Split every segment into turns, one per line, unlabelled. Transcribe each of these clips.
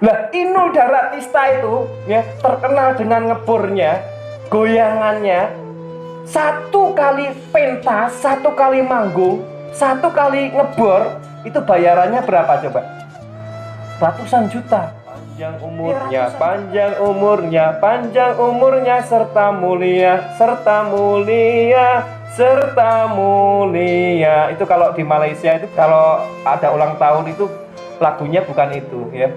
Lah Inul Daratista itu ya terkenal dengan ngebornya, goyangannya, satu kali pentas, satu kali manggung, satu kali ngebor itu bayarannya berapa coba? Ratusan juta. Panjang umurnya, panjang umurnya, panjang umurnya serta mulia, serta mulia, serta mulia. Itu kalau di Malaysia itu kalau ada ulang tahun itu lagunya bukan itu ya.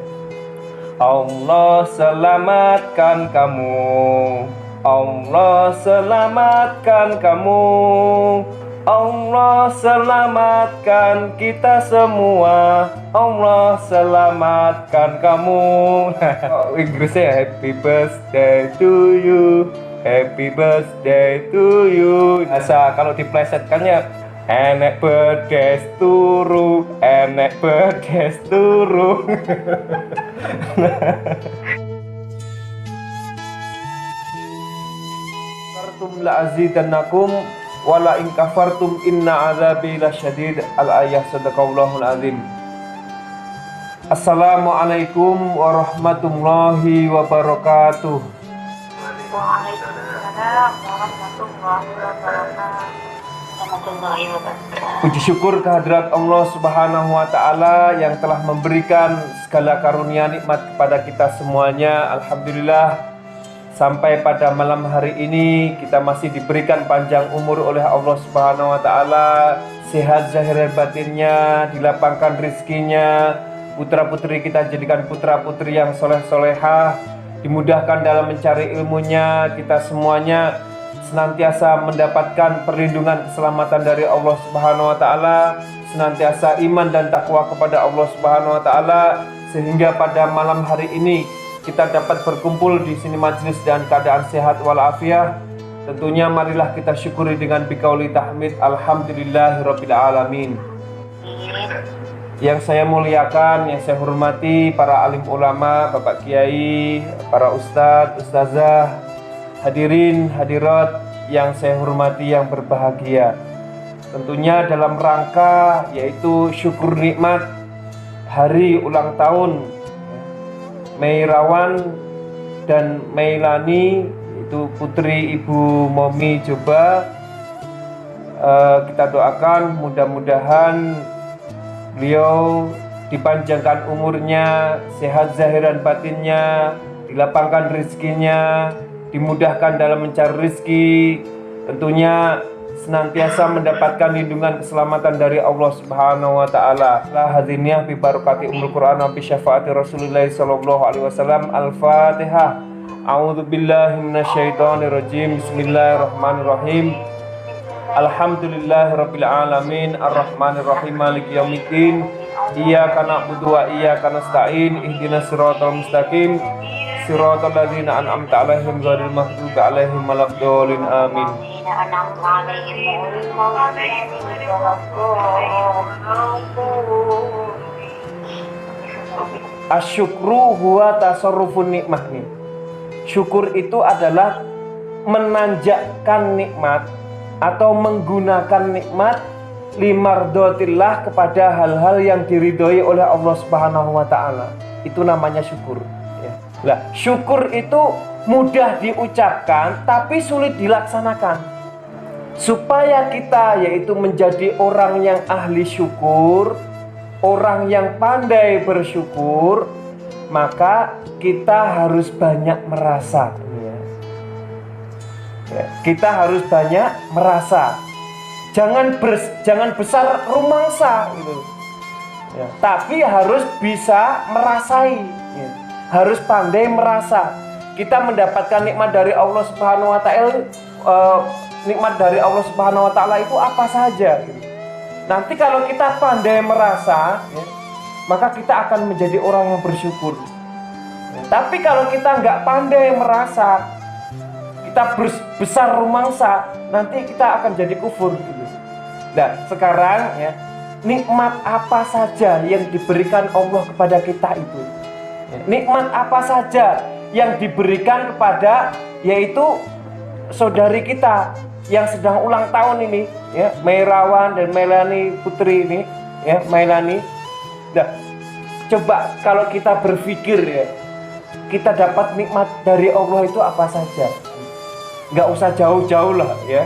Allah selamatkan kamu, Allah selamatkan kamu, Allah selamatkan kita semua, Allah selamatkan kamu. Oh, Inggrisnya happy birthday to you, happy birthday to you. Asa kalau diplesetkannya enek bedes turu, enek bedes turu. Kafartum la azidannakum wala in kafartum inna azabi lasyadid. Al-ayah sadaqallahul azim. Assalamualaikum warahmatullahi wabarakatuh.
Waalaikumsalam warahmatullahi wabarakatuh.
Puji syukur kehadirat Allah Subhanahu wa taala yang telah memberikan segala karunia nikmat kepada kita semuanya. Alhamdulillah, sampai pada malam hari ini kita masih diberikan panjang umur oleh Allah Subhanahu wa taala, sehat zahir dan batinnya, dilapangkan rizkinya, putra-putri kita jadikan putra-putri yang soleh-solehah, dimudahkan dalam mencari ilmunya, kita semuanya senantiasa mendapatkan perlindungan keselamatan dari Allah Subhanahu wa taala, senantiasa iman dan takwa kepada Allah Subhanahu wa taala, sehingga pada malam hari ini kita dapat berkumpul di sini majelis dengan keadaan sehat walafiat. Tentunya marilah kita syukuri dengan biqauli tahmid alhamdulillahirabbil alamin. Yang saya muliakan, yang saya hormati para alim ulama, Bapak Kiai, para ustadz, ustazah, hadirin, hadirat yang saya hormati, yang berbahagia. Tentunya dalam rangka yaitu syukur nikmat hari ulang tahun Meirawan dan Meilani, itu putri Ibu Momi Joba. Kita doakan mudah-mudahan beliau dipanjangkan umurnya, sehat zahir dan batinnya, dilapangkan rezekinya, dimudahkan dalam mencari rezeki, tentunya senantiasa mendapatkan lindungan keselamatan dari Allah Subhanahu wa taala. La hadiniyah bi barakati umul Quran wa bi syafaati Rasulillah sallallahu alaihi wasallam. Al-Fatihah. A'udzu billahi minasyaitonir rajim. Bismillahirrahmanirrahim. Alhamdulillahirabbil alamin arrahmanir rahim maliki yaumiddin. Iyyaka na'budu wa iyyaka nasta'in. Ihdinas siratal mustaqim. Siratal ladzina an'amta 'alaihim ghairil maghdubi 'alaihim waladdallin. Amin. Asyukru huwa tasarrufun nikmah nih. Syukur itu adalah menanjakkan nikmat atau menggunakan nikmat limardotillah kepada hal-hal yang diridhoi oleh Allah Subhanahu wa taala. Itu namanya syukur ya. Nah, syukur itu mudah diucapkan tapi sulit dilaksanakan. Supaya kita yaitu menjadi orang yang ahli syukur, orang yang pandai bersyukur, maka kita harus banyak merasa ya. Kita harus banyak merasa. Jangan besar rumangsa gitu ya. Tapi harus bisa merasai ya. Harus pandai merasa. Kita mendapatkan nikmat dari Allah Subhanahu wa taala, nikmat dari Allah Subhanahu wa taala itu apa saja gitu. Nanti kalau kita pandai merasa ya, maka kita akan menjadi orang yang bersyukur ya. Tapi kalau kita nggak pandai merasa, kita besar rumangsa, nanti kita akan jadi kufur gitu. Nah sekarang ya, nikmat apa saja yang diberikan Allah kepada kita itu ya, nikmat apa saja yang diberikan kepada yaitu saudari kita yang sedang ulang tahun ini ya, Meirawan dan Melani putri ini ya, Melani. Nah, Coba kalau kita berpikir ya, kita dapat nikmat dari Allah itu apa saja. Nggak usah jauh-jauh lah ya,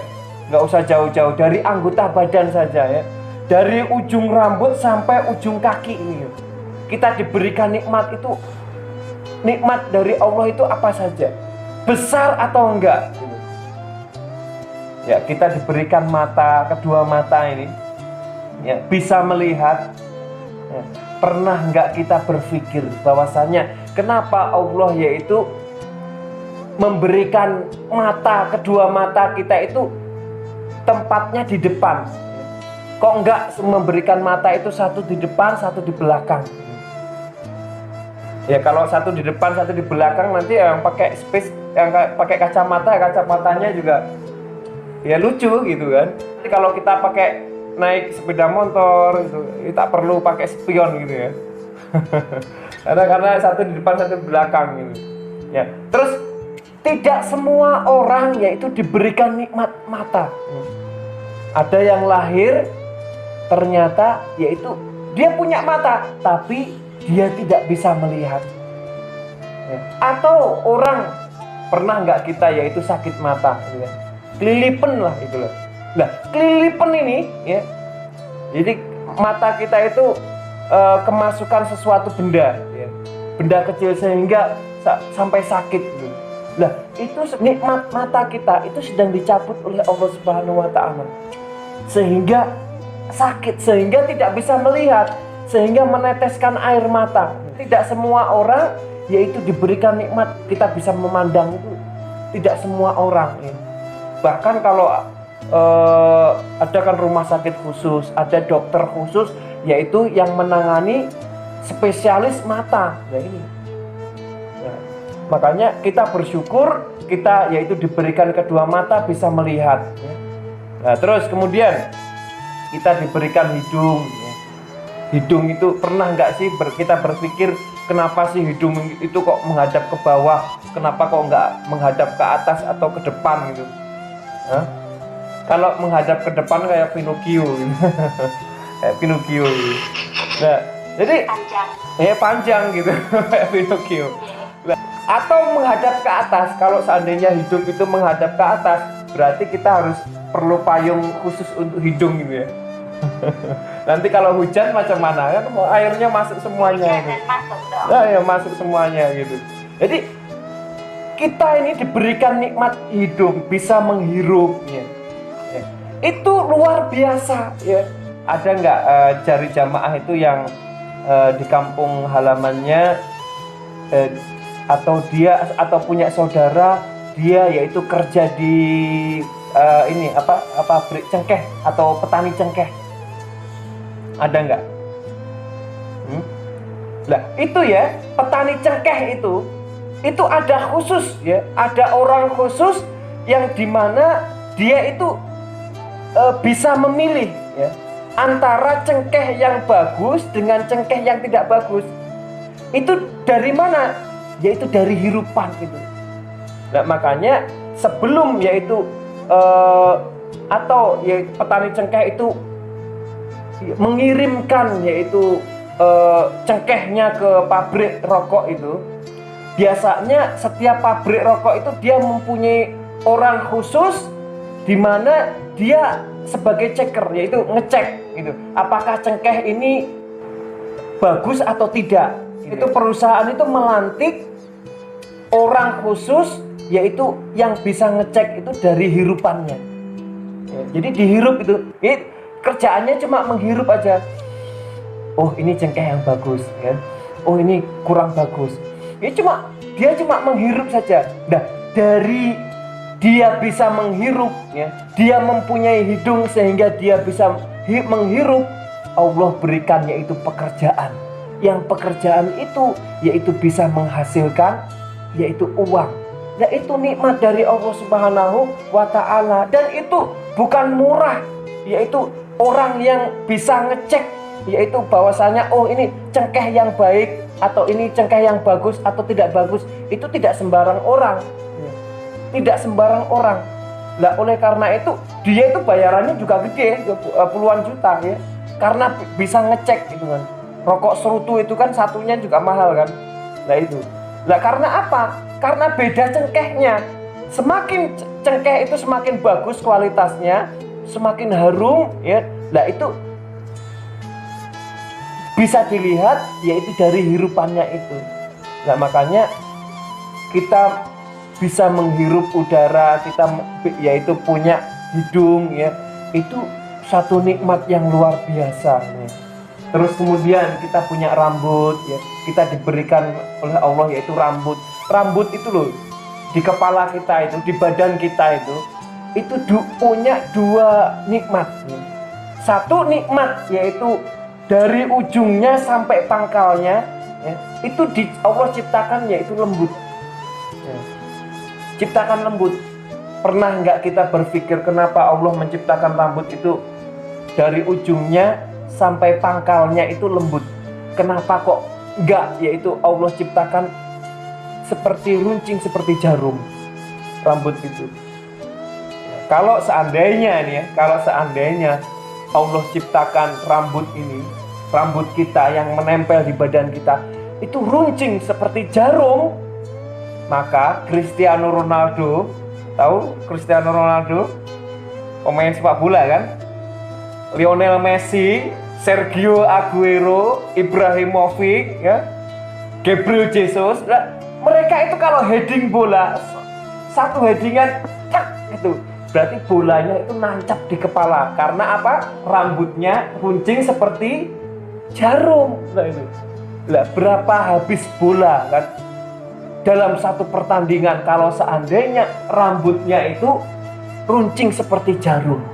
nggak usah jauh-jauh, dari anggota badan saja ya, dari ujung rambut sampai ujung kaki ini ya. Kita diberikan nikmat itu, nikmat dari Allah itu apa saja, besar atau enggak ya. Kita diberikan mata, kedua mata ini ya, bisa melihat ya. Pernah enggak kita berpikir bahwasanya kenapa Allah yaitu memberikan mata, kedua mata kita itu tempatnya di depan, kok enggak memberikan mata itu satu di depan, satu di belakang ya. Kalau satu di depan, satu di belakang, nanti yang pakai space, yang pakai kacamata, kacamatanya juga ya lucu gitu kan. Jadi kalau kita pakai naik sepeda motor gitu, kita perlu pakai spion gitu ya. karena satu di depan, satu di belakang gitu ya. Terus tidak semua orang yaitu diberikan nikmat mata. Ada yang lahir ternyata yaitu dia punya mata tapi dia tidak bisa melihat ya. Atau orang pernah nggak kita yaitu sakit mata gitu ya, kelilipen lah itu loh. Nah, kelilipen ini ya, jadi mata kita itu kemasukan sesuatu benda ya, benda kecil sehingga sampai sakit gitu. Nah, itu nikmat mata kita itu sedang dicabut oleh Allah Subhanahu wa taala. Sehingga sakit, sehingga tidak bisa melihat, sehingga meneteskan air mata. Tidak semua orang yaitu diberikan nikmat kita bisa memandang itu, tidak semua orang ya. Bahkan kalau ada kan rumah sakit khusus, ada dokter khusus yaitu yang menangani spesialis mata. Nah ini ya, makanya kita bersyukur kita yaitu diberikan kedua mata bisa melihat ya. Nah terus kemudian kita diberikan hidung ya. Hidung itu pernah nggak sih kita berpikir kenapa sih hidung itu kok menghadap ke bawah, kenapa kok nggak menghadap ke atas atau ke depan gitu. Hah? Kalau menghadap ke depan kayak Pinocchio gitu. Kayak Pinocchio gitu. Nah, jadi panjang gitu kayak Pinocchio. Nah, atau menghadap ke atas. Kalau seandainya hidung itu menghadap ke atas, berarti kita harus perlu payung khusus untuk hidung gitu ya. Nanti kalau hujan macam mana kan airnya masuk semuanya gitu. Nah, ya masuk semuanya gitu. Jadi kita ini diberikan nikmat hidup, bisa menghirup ya. Itu luar biasa ya. Ada nggak jari jamaah itu yang di kampung halamannya atau dia atau punya saudara dia yaitu kerja di ini pabrik cengkeh atau petani cengkeh, ada nggak? Nah itu ya, petani cengkeh itu ada khusus ya, ada orang khusus yang dimana dia itu bisa memilih ya, antara cengkeh yang bagus dengan cengkeh yang tidak bagus. Itu dari mana? Yaitu dari hirupan itu. Nah makanya sebelum yaitu atau ya, petani cengkeh itu mengirimkan yaitu cengkehnya ke pabrik rokok itu, biasanya setiap pabrik rokok itu dia mempunyai orang khusus di mana dia sebagai checker, yaitu ngecek gitu, apakah cengkeh ini bagus atau tidak. Itu perusahaan itu melantik orang khusus yaitu yang bisa ngecek itu dari hirupannya ya, jadi dihirup itu. Kerjaannya cuma menghirup aja. Oh ini cengkeh yang bagus kan, oh ini kurang bagus. Dia cuma menghirup saja. Nah dari dia bisa menghirup ya, dia mempunyai hidung sehingga dia bisa menghirup, Allah berikan yaitu pekerjaan. Yang pekerjaan itu yaitu bisa menghasilkan yaitu uang. Nah itu nikmat dari Allah Subhanahu wa ta'ala. Dan itu bukan murah, yaitu orang yang bisa ngecek yaitu bahwasanya oh ini cengkeh yang baik atau ini cengkeh yang bagus atau tidak bagus, itu tidak sembarang orang. Tidak sembarang orang. Nah oleh karena itu dia itu bayarannya juga gede, puluhan juta ya, karena bisa ngecek gitu kan. Rokok serutu itu kan satunya juga mahal kan. Nah itu. Nah karena apa? Karena beda cengkehnya. Semakin cengkeh itu semakin bagus kualitasnya, semakin harum ya. Nah itu bisa dilihat yaitu dari hirupannya itu. Nah makanya kita bisa menghirup udara, kita yaitu punya hidung ya. Itu satu nikmat yang luar biasa ya. Terus kemudian kita punya rambut ya, kita diberikan oleh Allah yaitu rambut. Rambut itu loh di kepala kita itu, di badan kita itu punya dua nikmat ya. Satu nikmat yaitu dari ujungnya sampai pangkalnya ya, itu Allah ciptakan yaitu lembut ya. Ciptakan lembut. Pernah nggak kita berpikir kenapa Allah menciptakan rambut itu dari ujungnya sampai pangkalnya itu lembut? Kenapa kok enggak yaitu Allah ciptakan seperti runcing, seperti jarum rambut itu? Kalau seandainya nih ya, kalau seandainya Allah ciptakan rambut ini, rambut kita yang menempel di badan kita itu runcing seperti jarum, maka Cristiano Ronaldo, tahu Cristiano Ronaldo, pemain sepak bola kan? Lionel Messi, Sergio Aguero, Ibrahimovic, ya, Gabriel Jesus, nah, mereka itu kalau heading bola, satu headingan, cak, gitu, berarti bolanya itu nancap di kepala. Karena apa? Rambutnya runcing seperti jarum. Nah itu, nah, berapa habis bola kan? Dalam satu pertandingan kalau seandainya rambutnya itu runcing seperti jarum.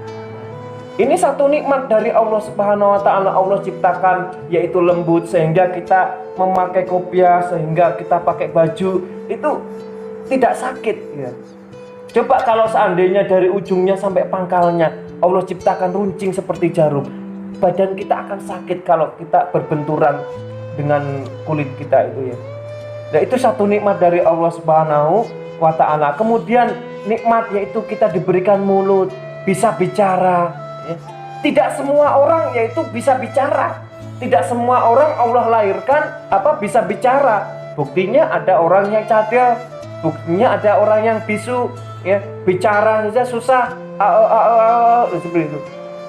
Ini satu nikmat dari Allah Subhanahu wa taala. Allah ciptakan yaitu lembut sehingga kita memakai kopiah, sehingga kita pakai baju itu tidak sakit ya. Coba kalau seandainya dari ujungnya sampai pangkalnya Allah ciptakan runcing seperti jarum, badan kita akan sakit kalau kita berbenturan dengan kulit kita itu ya. Nah itu satu nikmat dari Allah Subhanahu wa ta'ala. Kemudian nikmat yaitu kita diberikan mulut, bisa bicara ya. Tidak semua orang yaitu bisa bicara. Tidak semua orang Allah lahirkan bisa bicara. Buktinya ada orang yang cadel, buktinya ada orang yang bisu ya, bicara saja susah seperti itu.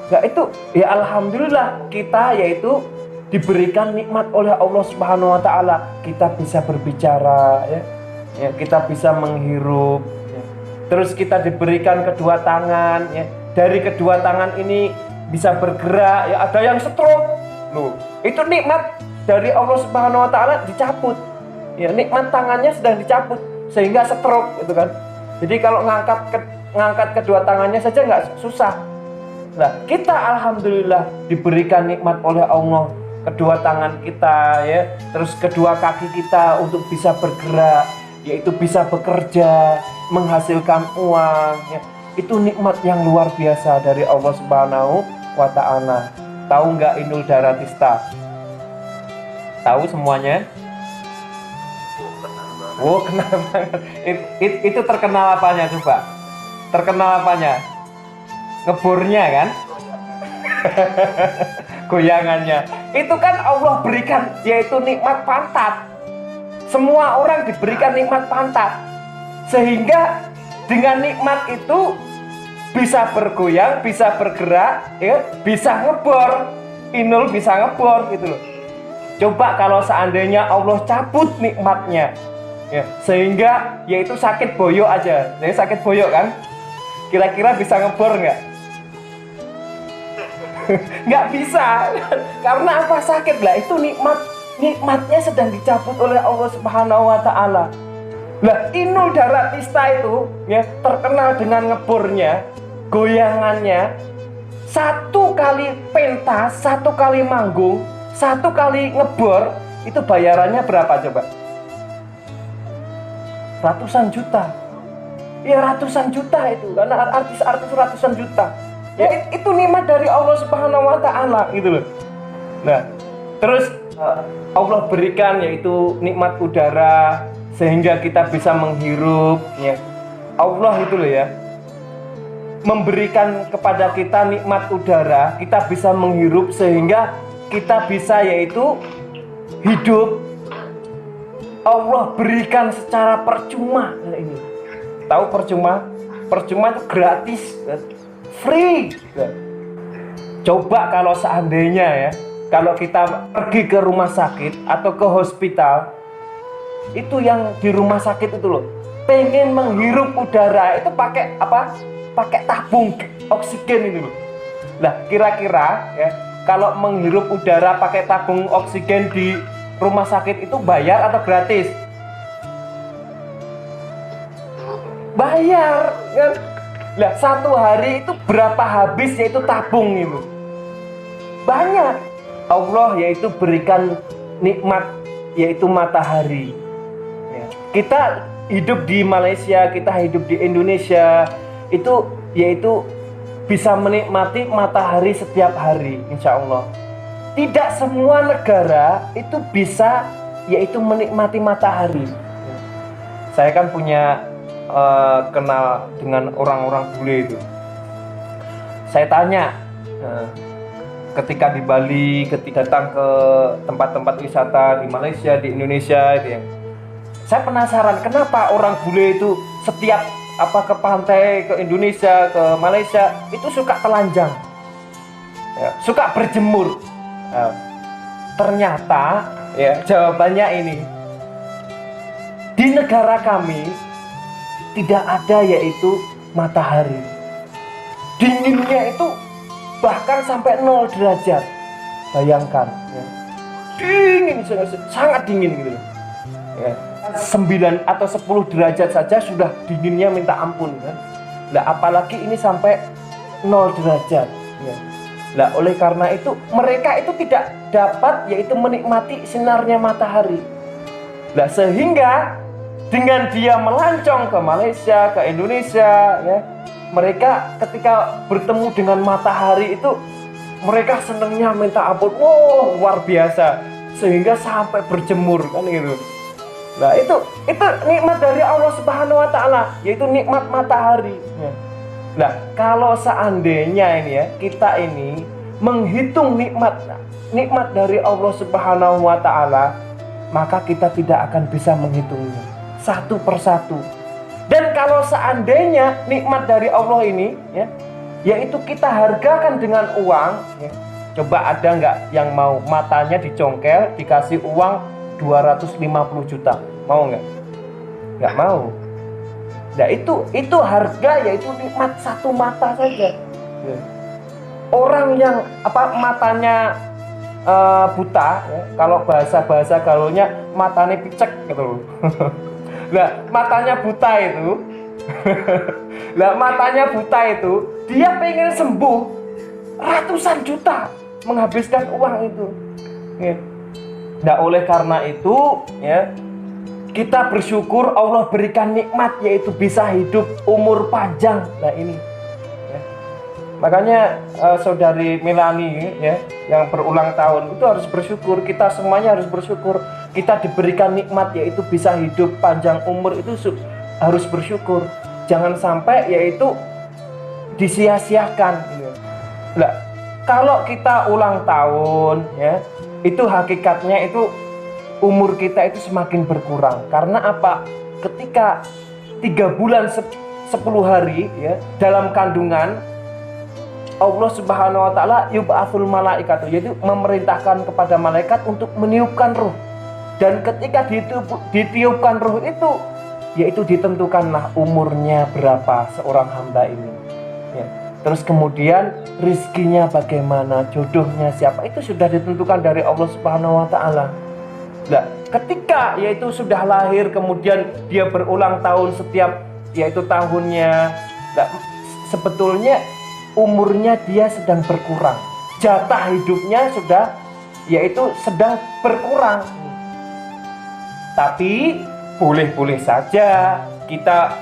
Nah itu ya alhamdulillah kita yaitu diberikan nikmat oleh Allah Subhanahu wa taala. Kita bisa berbicara ya. Ya, kita bisa menghirup ya. Terus kita diberikan kedua tangan ya. Dari kedua tangan ini bisa bergerak ya. Ada yang stroke. Loh, itu nikmat dari Allah Subhanahu wa taala dicabut. Ya, nikmat tangannya sedang dicabut sehingga stroke gitu kan. Jadi kalau ngangkat kedua tangannya saja nggak susah. Nah, kita alhamdulillah diberikan nikmat oleh Allah. Kedua tangan kita ya, terus kedua kaki kita untuk bisa bergerak, yaitu bisa bekerja, menghasilkan uang ya. Itu nikmat yang luar biasa dari Allah Subhanahu wa ta'ala. Tahu nggak Inul Daratista? Tahu semuanya? Oh, kenal banget. Itu terkenal apanya coba? Terkenal apanya? Ngebornya kan? Goyangannya. Itu kan Allah berikan yaitu nikmat pantat. Semua orang diberikan nikmat pantat. Sehingga dengan nikmat itu bisa bergoyang, bisa bergerak, ya, bisa ngebor. Inul bisa ngebor gitu loh. Coba kalau seandainya Allah cabut nikmatnya, ya, sehingga yaitu sakit boyok aja. Jadi sakit boyok kan? Kira-kira bisa ngebor nggak? Nggak bisa. Karena apa? Sakit lah. Itu nikmatnya sedang dicabut oleh Allah Subhanahu wa ta'ala. Lah Inul Daratista itu ya terkenal dengan ngebornya, goyangannya. Satu kali pentas, satu kali manggung, satu kali ngebor, itu bayarannya berapa coba? Ratusan juta. Ya ratusan juta itu, karena artis-artis ratusan juta. Ya itu nikmat dari Allah Subhanahu wa ta'ala gitu loh. Nah, terus Allah berikan yaitu nikmat udara sehingga kita bisa menghirup ya. Allah itu loh ya, memberikan kepada kita nikmat udara, kita bisa menghirup sehingga kita bisa yaitu hidup Allah berikan secara percuma. Nah, ini tahu percuma? Percuma itu gratis, free. Coba kalau seandainya ya, kalau kita pergi ke rumah sakit atau ke hospital, itu yang di rumah sakit itu loh, pengen menghirup udara itu pakai apa? Pakai tabung oksigen itu loh. Nah, kira-kira ya, kalau menghirup udara pakai tabung oksigen di rumah sakit itu bayar atau gratis? Bayar kan? Lah, satu hari itu berapa habis yaitu tabung itu? Banyak. Allah yaitu berikan nikmat yaitu matahari. Ya. Kita hidup di Malaysia, kita hidup di Indonesia, itu yaitu bisa menikmati matahari setiap hari, insya Allah. Tidak semua negara itu bisa yaitu menikmati matahari. Saya kan punya kenal dengan orang-orang bule itu. Saya tanya, ketika di Bali, ketika datang ke tempat-tempat wisata di Malaysia, di Indonesia itu ya, saya penasaran kenapa orang bule itu setiap ke pantai, ke Indonesia, ke Malaysia itu suka telanjang, ya, suka berjemur. Ternyata ya jawabannya ini, di negara kami tidak ada yaitu matahari. Dinginnya itu bahkan sampai 0 derajat. Bayangkan ya. Dingin, sangat dingin gitu ya. 9 atau 10 derajat saja sudah dinginnya minta ampun kan. Nah, apalagi ini sampai 0 derajat ya. Nah, oleh karena itu mereka itu tidak dapat yaitu menikmati sinarnya matahari. Nah, sehingga dengan dia melancong ke Malaysia, ke Indonesia ya, mereka ketika bertemu dengan matahari itu mereka senangnya minta ampun, wow, luar biasa, sehingga sampai berjemur kan gitu. Nah, itu nikmat dari Allah Subhanahu wa taala, yaitu nikmat matahari ya. Nah, kalau seandainya ini ya, kita ini menghitung nikmat dari Allah Subhanahu wa taala, maka kita tidak akan bisa menghitungnya satu persatu. Dan kalau seandainya nikmat dari Allah ini ya, yaitu kita hargakan dengan uang ya. Coba ada nggak yang mau matanya dicongkel dikasih uang 250 juta? Mau nggak? Nggak mau. Nah, itu harga yaitu nikmat satu mata saja ya. Orang yang matanya buta ya, kalau bahasa gaulnya matanya picek gitu. Nah, matanya buta itu matanya buta itu dia pengen sembuh ratusan juta menghabiskan uang itu ya. Nah, oleh karena itu ya, kita bersyukur Allah berikan nikmat yaitu bisa hidup umur panjang. Nah, ini ya. Makanya saudari Melani ya, yang berulang tahun itu harus bersyukur. Kita semuanya harus bersyukur. Kita diberikan nikmat yaitu bisa hidup panjang umur, itu harus bersyukur. Jangan sampai yaitu disia-siakan gitu. Nah, kalau kita ulang tahun ya, itu hakikatnya itu umur kita itu semakin berkurang. Karena apa? Ketika 3 bulan 10 hari ya dalam kandungan, Allah Subhanahu wa taala yub'atsul malaikatu, yaitu memerintahkan kepada malaikat untuk meniupkan ruh. Dan ketika ditiupkan ruh itu, yaitu ditentukanlah umurnya berapa seorang hamba ini ya. Terus kemudian rizkinya bagaimana, jodohnya siapa, itu sudah ditentukan dari Allah Subhanahu wa taala. Nah, ketika yaitu sudah lahir, kemudian dia berulang tahun setiap yaitu tahunnya, nah, sebetulnya umurnya dia sedang berkurang, jatah hidupnya sudah yaitu sedang berkurang. Tapi boleh-boleh saja kita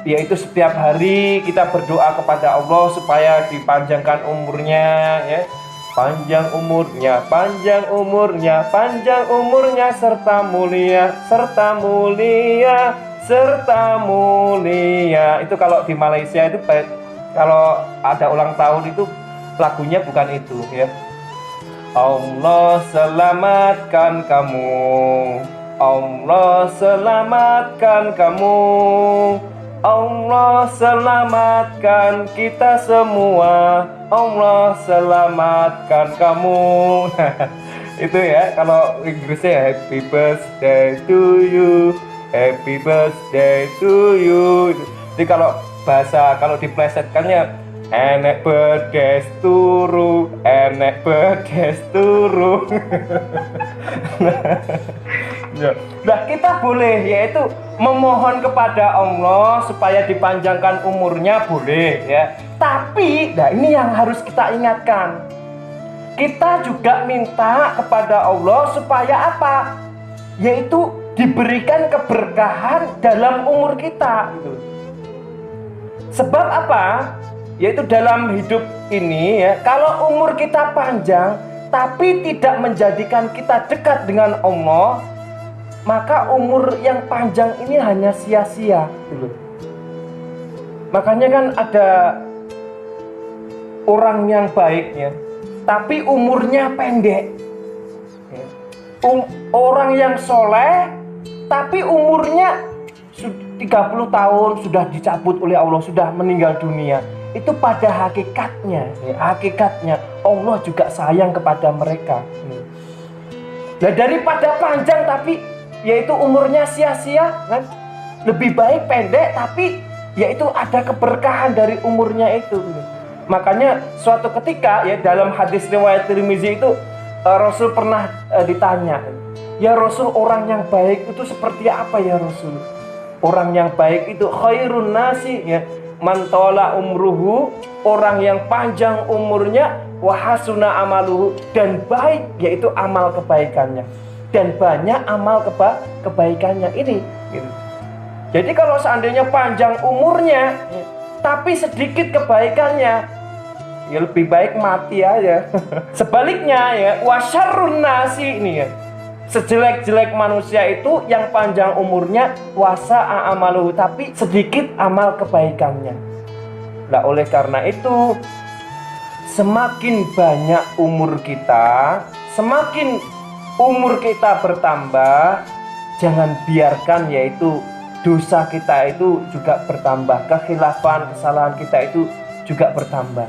yaitu setiap hari kita berdoa kepada Allah supaya dipanjangkan umurnya ya. Panjang umurnya, panjang umurnya, panjang umurnya, serta mulia, serta mulia, serta mulia. Itu kalau di Malaysia itu kalau ada ulang tahun itu lagunya bukan itu ya. Allah selamatkan kamu. Allah selamatkan kamu. Allah selamatkan kita semua. Allah selamatkan kamu. Itu ya, kalau Inggrisnya happy birthday to you. Happy birthday to you. Jadi kalau diplesetkannya enek bedes turu, enek bedes turu. Nah, kita boleh yaitu memohon kepada Allah supaya dipanjangkan umurnya, boleh ya. Tapi, nah ini yang harus kita ingatkan. Kita juga minta kepada Allah supaya apa? Yaitu diberikan keberkahan dalam umur kita gitu. Sebab apa? Yaitu dalam hidup ini ya, kalau umur kita panjang tapi tidak menjadikan kita dekat dengan Allah, maka umur yang panjang ini hanya sia-sia gitu. Makanya kan ada orang yang baik ya, tapi umurnya pendek. Orang yang soleh tapi umurnya 30 tahun sudah dicabut oleh Allah, sudah meninggal dunia. Itu pada hakikatnya Allah juga sayang kepada mereka. Nah, daripada panjang tapi yaitu umurnya sia-sia kan, lebih baik pendek tapi yaitu ada keberkahan dari umurnya itu. Makanya suatu ketika ya, dalam hadis riwayat Tirmizi itu Rasul pernah ditanya, ya Rasul, orang yang baik itu seperti apa ya Rasul? Orang yang baik itu khairun nasi ya, man tola umruhu, orang yang panjang umurnya, wa hasuna amaluhu, dan baik yaitu amal kebaikannya, dan banyak amal kebaikannya ini gitu. Jadi kalau seandainya panjang umurnya tapi sedikit kebaikannya, ya lebih baik mati aja. Sebaliknya ya, wasyarrun nasi ini ya, sejelek-jelek manusia itu yang panjang umurnya, wasa amaluhu, tapi sedikit amal kebaikannya. Nah, oleh karena itu semakin banyak umur kita, semakin umur kita bertambah, jangan biarkan yaitu dosa kita itu juga bertambah, kekhilafan, kesalahan kita itu juga bertambah.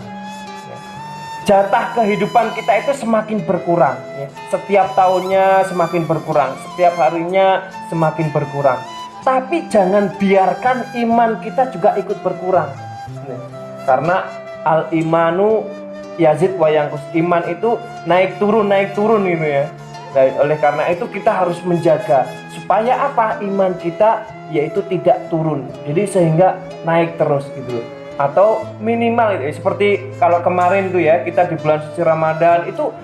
Jatah kehidupan kita itu semakin berkurang ya. Setiap tahunnya semakin berkurang, setiap harinya semakin berkurang. Tapi jangan biarkan iman kita juga ikut berkurang ya. Karena al-imanu yazid wa yanqus, iman itu naik turun gitu ya. Nah, oleh karena itu kita harus menjaga supaya apa? Iman kita yaitu tidak turun, jadi sehingga naik terus gitu. Atau minimal itu seperti kalau kemarin tuh ya, kita di bulan suci Ramadan itu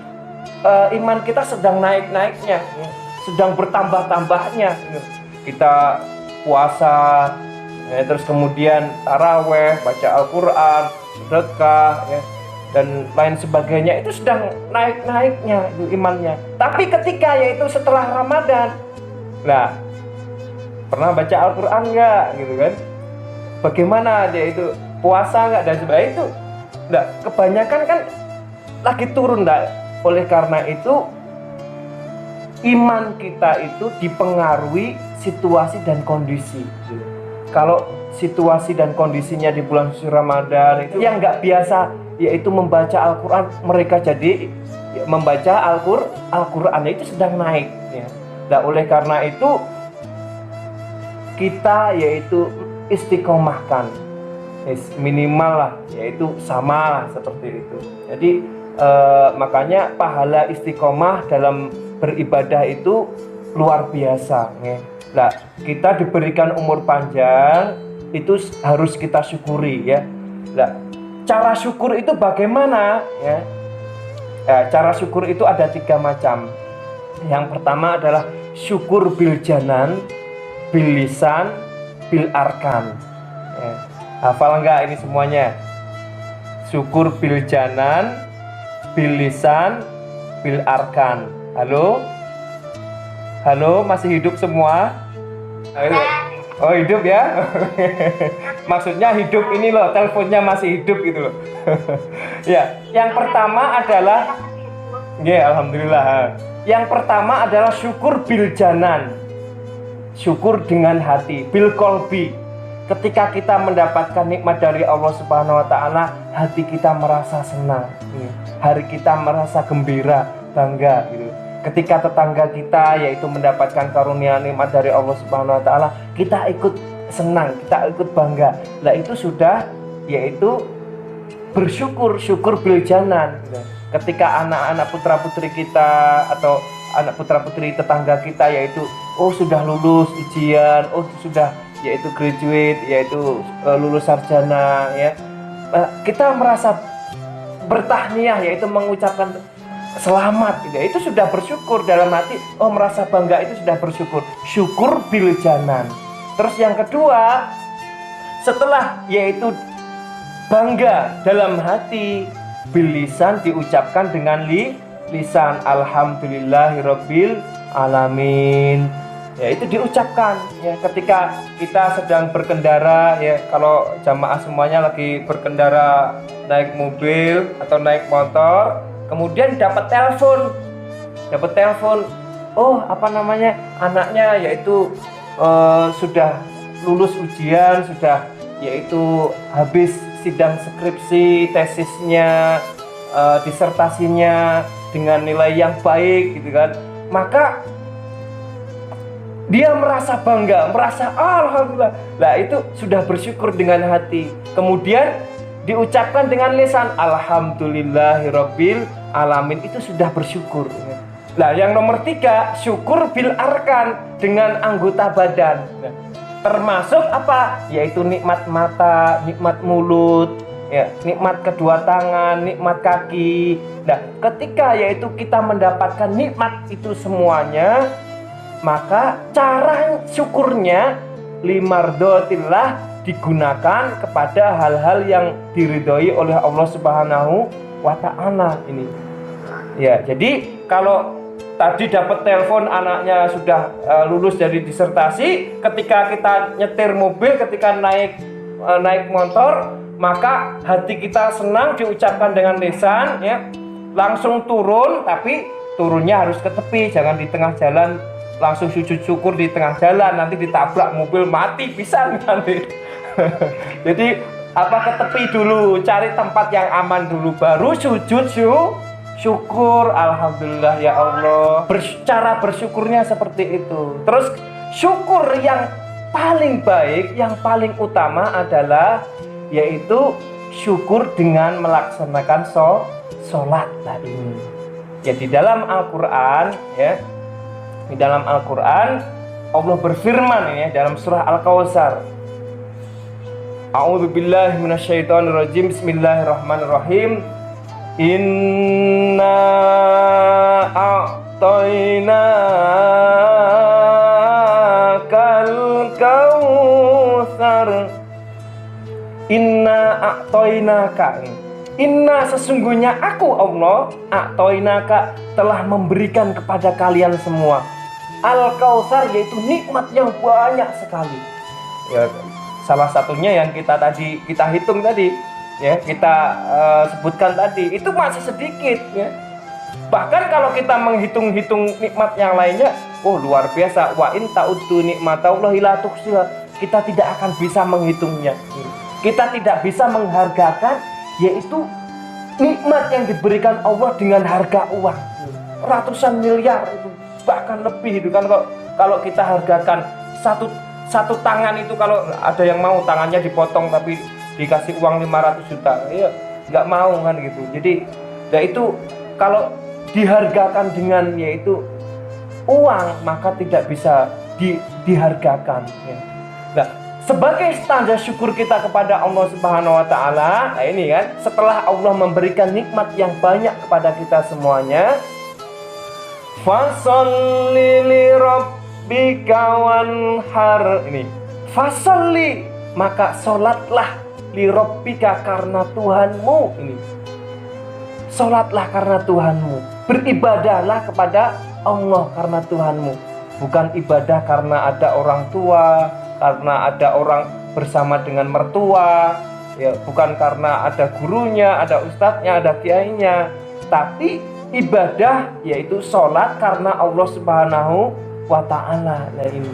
iman kita sedang naik-naiknya, sedang bertambah-tambahnya. Kita puasa, ya, terus kemudian taraweh, baca Al-Quran, sedekah, ya, dan lain sebagainya, itu sedang naik-naiknya itu imannya. Tapi ketika yaitu setelah Ramadan, nah, pernah baca Al-Quran nggak gitu kan? Bagaimana dia itu? Puasa nggak dan sebagainya itu? Nggak, kebanyakan kan lagi turun, nggak? Oleh karena itu iman kita itu dipengaruhi situasi dan kondisi. Kalau situasi dan kondisinya di bulan suci Ramadan itu yang nggak biasa yaitu membaca Al-Quran, mereka jadi membaca Al-Quran itu sedang naik ya. Nah, oleh karena itu kita yaitu istiqomahkan minimal lah, yaitu sama lah seperti itu. Jadi makanya pahala istiqomah dalam beribadah itu luar biasa ya. Nah, kita diberikan umur panjang itu harus kita syukuri ya. Nah, cara syukur itu bagaimana ya? Cara syukur itu ada 3 macam. Yang pertama adalah syukur bil janan, bil lisan, bil arkan ya. Hafal enggak ini semuanya? Syukur bil janan, bil lisan, bil arkan. Halo? Halo, masih hidup semua? Oh, hidup ya? Maksudnya hidup ini loh, teleponnya masih hidup gitu loh. Ya, yang pertama adalah Ya, alhamdulillah. Yang pertama adalah syukur bil janan. Syukur dengan hati, bil kolbi. Ketika kita mendapatkan nikmat dari Allah Subhanahu wa taala, hati kita merasa senang. Hari kita merasa gembira, bangga gitu. Ketika tetangga kita yaitu mendapatkan karunia nikmat dari Allah Subhanahu wa taala, kita ikut senang, kita ikut bangga. Nah, itu sudah yaitu bersyukur, syukur bil janan gitu. Ketika anak-anak putra-putri kita atau anak putra-putri tetangga kita yaitu sudah lulus ujian, sudah yaitu graduate, yaitu lulus sarjana ya. Kita merasa bertahniah yaitu mengucapkan selamat gitu. Itu sudah bersyukur dalam hati, merasa bangga, itu sudah bersyukur. Syukur bil janan. Terus yang kedua, setelah yaitu bangga dalam hati, bil lisan diucapkan dengan lisan alhamdulillahirabbil alamin. Ya, itu diucapkan ya ketika kita sedang berkendara ya, kalau jamaah semuanya lagi berkendara naik mobil atau naik motor, kemudian dapat telepon, anaknya yaitu sudah lulus ujian, sudah yaitu habis sidang skripsi, tesisnya, disertasinya dengan nilai yang baik gitu kan, maka dia merasa bangga, merasa alhamdulillah. Nah, itu sudah bersyukur dengan hati. Kemudian diucapkan dengan lisan alhamdulillahirabbil alamin, itu sudah bersyukur. Nah, yang nomor 3, syukur bil arkan, dengan anggota badan. Nah, termasuk apa? Yaitu nikmat mata, nikmat mulut, ya, nikmat kedua tangan, nikmat kaki. Nah, ketika yaitu kita mendapatkan nikmat itu semuanya, maka cara syukurnya limardotillah, digunakan kepada hal-hal yang diridhoi oleh Allah Subhanahu wa ta'ala ini. Ya, jadi kalau tadi dapat telepon anaknya sudah lulus dari disertasi, ketika kita nyetir mobil, ketika naik motor, maka hati kita senang, diucapkan dengan lisan ya, langsung turun, tapi turunnya harus ke tepi, jangan di tengah jalan langsung sujud syukur di tengah jalan, nanti ditabrak mobil mati pisan nanti. Jadi ke tepi dulu, cari tempat yang aman dulu, baru sujud syukur. Alhamdulillah ya Allah. Cara bersyukurnya seperti itu. Terus syukur yang paling baik, yang paling utama adalah yaitu syukur dengan melaksanakan sholat tadi. Ya, di dalam Al-Quran ya, di dalam Al-Quran Allah berfirman ini dalam surah Al-Kautsar. A'udzubillahi minasyaitonirrajim. Bismillahirrahmanirrahim. Inna a'tainakal kautsar. Inna a'tainaka. Inna, sesungguhnya aku Allah, a'tainaka, telah memberikan kepada kalian semua al-kautsar, yaitu nikmat yang banyak sekali. Ya, salah satunya yang kita hitung tadi ya, kita sebutkan tadi, itu masih sedikit ya. Bahkan kalau kita menghitung-hitung nikmat yang lainnya, luar biasa. Wa in ta'uddu nikmatallahi la tuhsuha, kita tidak akan bisa menghitungnya. Kita tidak bisa menghargakan yaitu nikmat yang diberikan Allah dengan harga uang ratusan miliar itu, bahkan lebih itu kan. Kalau kita hargakan satu tangan itu, kalau ada yang mau tangannya dipotong tapi dikasih uang 500 juta, ya nggak mau kan gitu. Jadi ya itu kalau dihargakan dengan yaitu uang, maka tidak bisa dihargakan ya. Nah, sebagai standar syukur kita kepada Allah Subhanahu wa ta'ala, nah ini kan, setelah Allah memberikan nikmat yang banyak kepada kita semuanya, fasholli li rabbika wanhar, ini fasholli, maka sholatlah, li rabbika, karena Tuhanmu, ini sholatlah karena Tuhanmu, beribadahlah kepada Allah karena Tuhanmu, bukan ibadah karena ada orang tua, karena ada orang bersama dengan mertua ya, bukan karena ada gurunya, ada ustadznya, ada kiainya, tapi ibadah yaitu sholat karena Allah Subhanahu wa ta'ala. Nah ini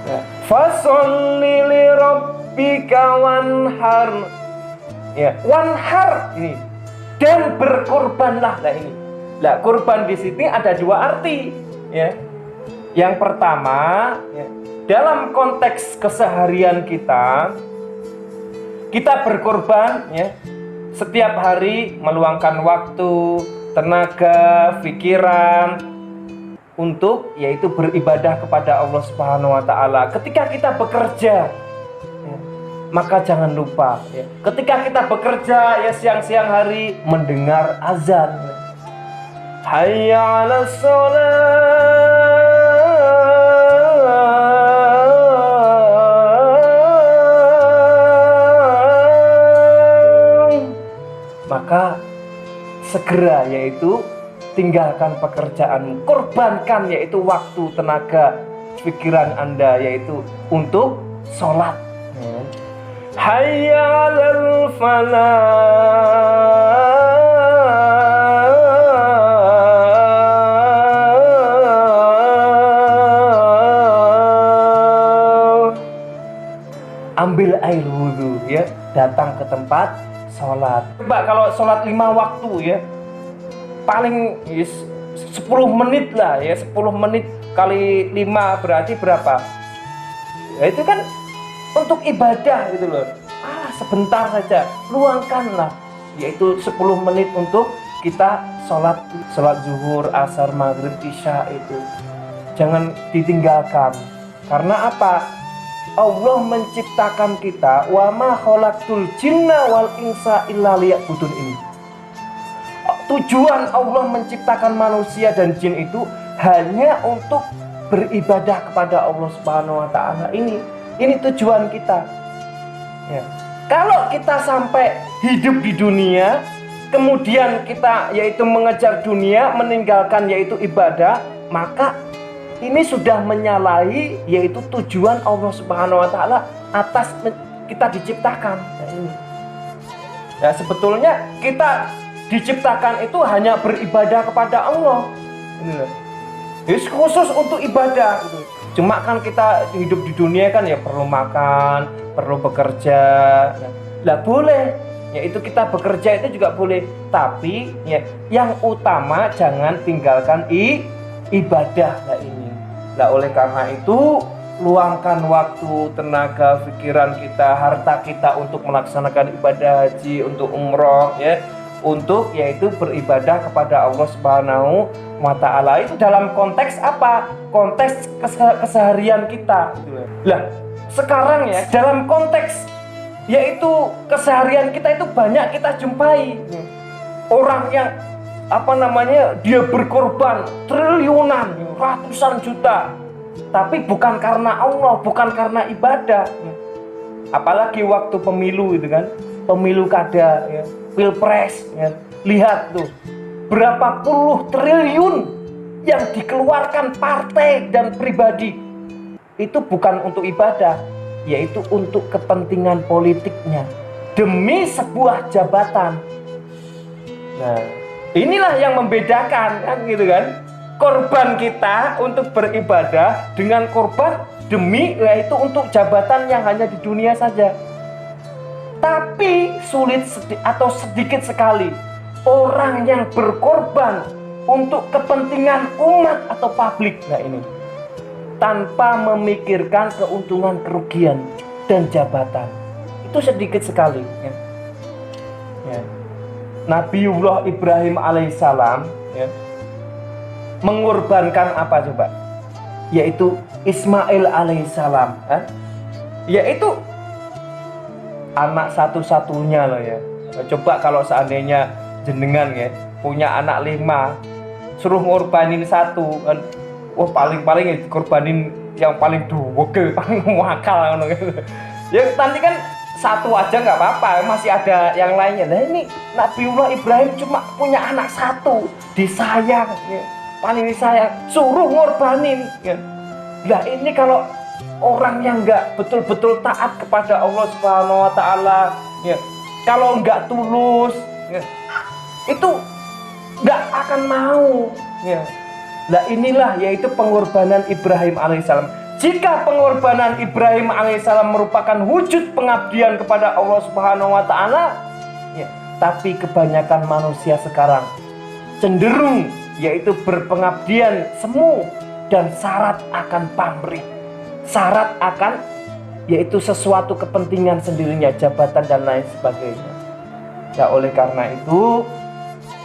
ya. Fasholli li rabbika wanhar, ya, wanhar ini, dan berkorbanlah. Nah ini, nah kurban di sini ada dua arti ya. Yang pertama ya, dalam konteks keseharian kita berkorban ya, setiap hari meluangkan waktu, tenaga, pikiran untuk yaitu beribadah kepada Allah Subhanahu wa ta'ala. Ketika kita bekerja ya, maka jangan lupa ya, ketika kita bekerja ya siang-siang hari mendengar azan. Hayya 'alas shalah, maka segera yaitu tinggalkan pekerjaan, korbankan yaitu waktu, tenaga, pikiran Anda yaitu untuk sholat. Hayya 'alal falah. Ambil air wudhu ya, datang ke tempat sholat. Coba kalau sholat 5 waktu ya, paling 10 menit lah ya, 10 menit kali 5 berarti berapa? Ya itu kan untuk ibadah gitu loh. Sebentar saja, luangkanlah yaitu 10 menit untuk kita sholat zuhur, asar, maghrib, isya itu. Jangan ditinggalkan. Karena apa? Allah menciptakan kita, wa ma khalaqtul jinna wal insa illa liya'budun ini. Tujuan Allah menciptakan manusia dan jin itu hanya untuk beribadah kepada Allah Subhanahu wa ta'ala. Ini tujuan kita. Ya. Kalau kita sampai hidup di dunia, kemudian kita yaitu mengejar dunia, meninggalkan yaitu ibadah, maka ini sudah menyalahi yaitu tujuan Allah Subhanahu wa ta'ala atas kita diciptakan. Nah, ini. Ya, sebetulnya kita diciptakan itu hanya beribadah kepada Allah. Ini khusus untuk ibadah gitu. Cuma kan kita hidup di dunia kan ya perlu makan, perlu bekerja. Lah boleh, yaitu kita bekerja itu juga boleh. Tapi ya yang utama jangan tinggalkan ibadah lah ini. Lah oleh karena itu luangkan waktu, tenaga, pikiran kita, harta kita untuk melaksanakan ibadah haji, untuk umroh ya. Untuk yaitu beribadah kepada Allah Subhanahu wa ta'ala. Itu dalam konteks apa? Konteks keseharian kita gitu. Lah sekarang ya dalam konteks yaitu keseharian kita itu banyak kita jumpai orang yang dia berkorban triliunan, ratusan juta, tapi bukan karena Allah, bukan karena ibadah. Apalagi waktu pemilu itu kan, pemilu kada ya, pilpres ya. Lihat tuh berapa puluh triliun yang dikeluarkan partai dan pribadi. Itu bukan untuk ibadah, yaitu untuk kepentingan politiknya demi sebuah jabatan. Nah, inilah yang membedakan kan gitu kan. Korban kita untuk beribadah dengan korban demi yaitu untuk jabatan yang hanya di dunia saja. Tapi sulit atau sedikit sekali orang yang berkorban untuk kepentingan umat atau publik. Nah ini tanpa memikirkan keuntungan, kerugian dan jabatan. Itu sedikit sekali ya. Ya. Nabiullah Ibrahim alaihissalam ya, mengorbankan apa coba? Yaitu Ismail alaihissalam kan? Yaitu anak satu-satunya loh ya. Coba kalau seandainya jenengan ya punya anak 5, suruh ngorbanin 1 kan, wah paling-paling ya dikorbanin yang paling duweke, paling wakal gitu. Ya nanti kan 1 aja nggak apa-apa, masih ada yang lainnya. Nah ini Nabiullah Ibrahim cuma punya anak 1, disayang ya, paling disayang, suruh ngorbanin ya. Nah ini kalau orang yang nggak betul-betul taat kepada Allah Subhanahu wa ta'ala ya, kalau nggak tulus ya, itu nggak akan mau. Ya. Nah inilah yaitu pengorbanan Ibrahim alaihissalam. Jika pengorbanan Ibrahim alaihissalam merupakan wujud pengabdian kepada Allah Subhanahu wa taala, ya, tapi kebanyakan manusia sekarang cenderung yaitu berpengabdian semu dan syarat akan pamrih. Syarat akan yaitu sesuatu kepentingan sendirinya, jabatan dan lain sebagainya. Ya oleh karena itu,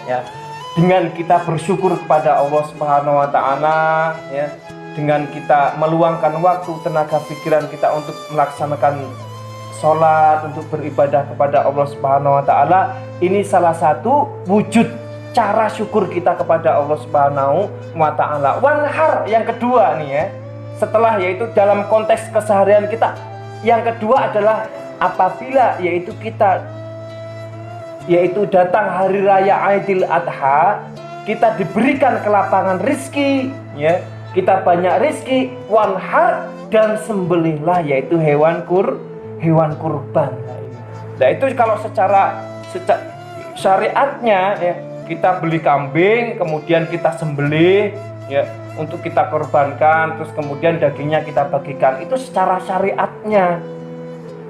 ya dengan kita bersyukur kepada Allah Subhanahu wa taala, ya, dengan kita meluangkan waktu, tenaga pikiran kita untuk melaksanakan sholat, untuk beribadah kepada Allah Subhanahu wa taala, ini salah satu wujud cara syukur kita kepada Allah Subhanahu wa taala. Wanhar yang kedua nih ya, setelah yaitu dalam konteks keseharian kita, yang kedua adalah apabila yaitu kita yaitu datang hari raya Aidil Adha, kita diberikan kelapangan rizki, ya, kita banyak rizki, wanhar, dan sembelihlah yaitu hewan kurban. Nah itu kalau secara syariatnya, ya, kita beli kambing, kemudian kita sembelih, ya, untuk kita korbankan, terus kemudian dagingnya kita bagikan, itu secara syariatnya.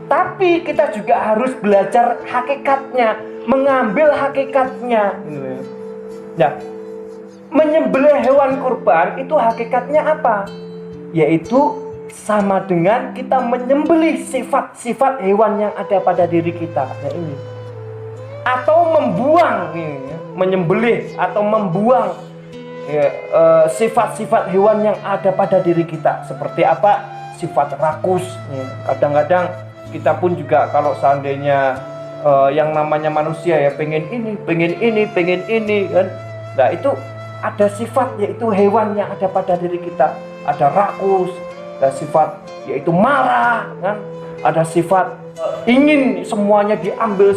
Tapi kita juga harus belajar hakikatnya, mengambil hakikatnya. Nah, menyembelih hewan kurban itu hakikatnya apa? Yaitu sama dengan kita menyembelih sifat-sifat hewan yang ada pada diri kita. Nah ini. Atau membuang, menyembelih atau membuang sifat-sifat hewan yang ada pada diri kita. Seperti apa? Sifat rakus. Kadang-kadang kita pun juga kalau seandainya yang namanya manusia ya pengen ini kan. Nah itu ada sifat yaitu hewan yang ada pada diri kita. Ada rakus, ada sifat yaitu marah kan. Ada sifat ingin semuanya diambil,